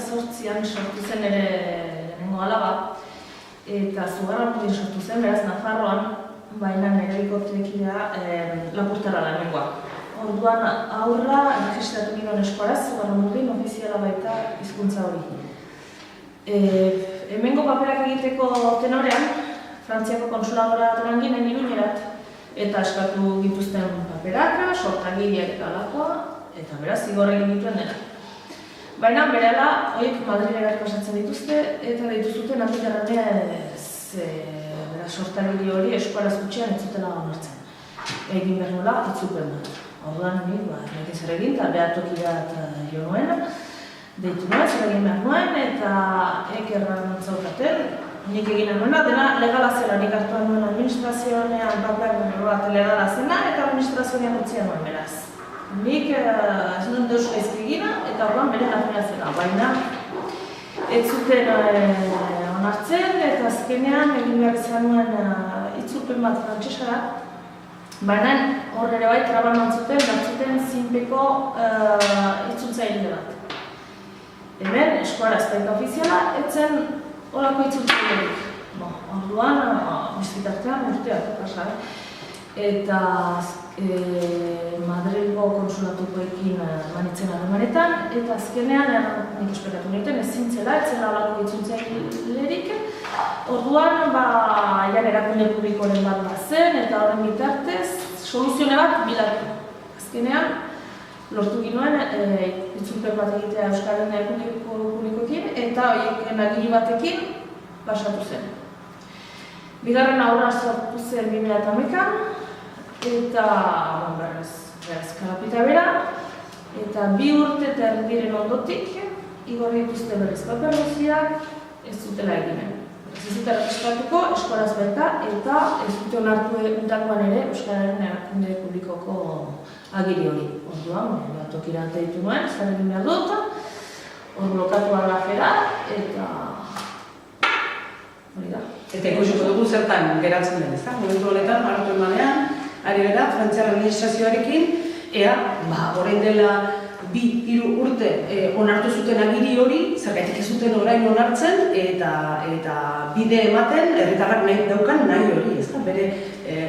2008an sortu zen ere lehenengo alaba, eta Zugarramurdin sortu zen, beraz Nafarroan, baina nire bikotekidea Lapurtarra da lehenengoa. Orduan aurra erregistratu ginen eskoraz, Zugarramurdin ofiziala baita hizkuntza hori. Hemengo paperak egiteko tenorean, Frantziako konsuladora batean ginen Iruñerat, eta eskatu gituzten paperaka, sortagileak eta alakoa, eta beraz zigor egin dituen dena. Baina berehala, horiek Madrilera pasatzen dituzte, eta dituzuten Antikarranez sortagile hori eskuaraz gutxean ez zutela onartzen. Egin behar nola, itzupen bat. Orduan nik zer egin, eta behatokirat jo nuen, deitu nuen, zer egin behar nuen, eta ekerran zaukaten, nik egin nuena, dena legala zela, nik hartuan nuen administrazioanean paper bat legala zena, eta administrazioanean utzia nuen beraz. Nik ez nuen deus gaizki egina, eta orduan bere lagunea zela, baina ez zuten onartzen, eta azkenean egin behar izan nuen itzulpen bat frantsesara, baina hor ere bai traban mantzuten, batzuten zinpeko itzultzaile bat. Hemen, eskuara ezpaika ofiziala, etzen holako itzultzailerik. Orduan, bizkitartean urteak pasa, eta Madrilgo konsulatukoekin manitzen harremanetan, eta azkenean nik esplikatu niten ezin zela, etzela holako itzultzailerik. Orduan, erakunde publikoren bat bazen, eta horren bitartez, soluzione bat bilatu. Azkenean, lortu ginoen itzulpen bat egitea Euskaren erakunde publikoekin, eta horien agiri batekin pasatu zen. Bigarren aurra sortu zen 2008an, eta beraz kalapita bera, eta 2 urte eta erdiren ondotik, igorri dituzte berriz paper guztiak ez zutela eginen. Ez dute registratuko eskoraz baita, eta ez dute onartu untakoan ere Euskararen erakunde publikoko agiri hori. Orduan, tokira ditu nuen, zer egin behar dut, hor blokatu alafera, eta hori da. Eta ikusiko dugu zertan geratzen den, ezta? Momentu honetan, hartu emanean, ari gara, Frantziar administrazioarekin, ea, orain dela 2-3 urte onartu zuten agiri hori, zergatik ez zuten orain onartzen, eta bide ematen, herritarrak nahi daukan nahi hori, ezta? Bere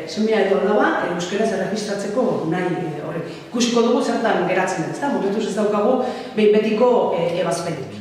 semea edo alaba, euskeraz erregistratzeko nahi hori. Ikusiko dugu zertan geratzen den, ezta? Momentuz ez daukagu behin betiko ebazpenik.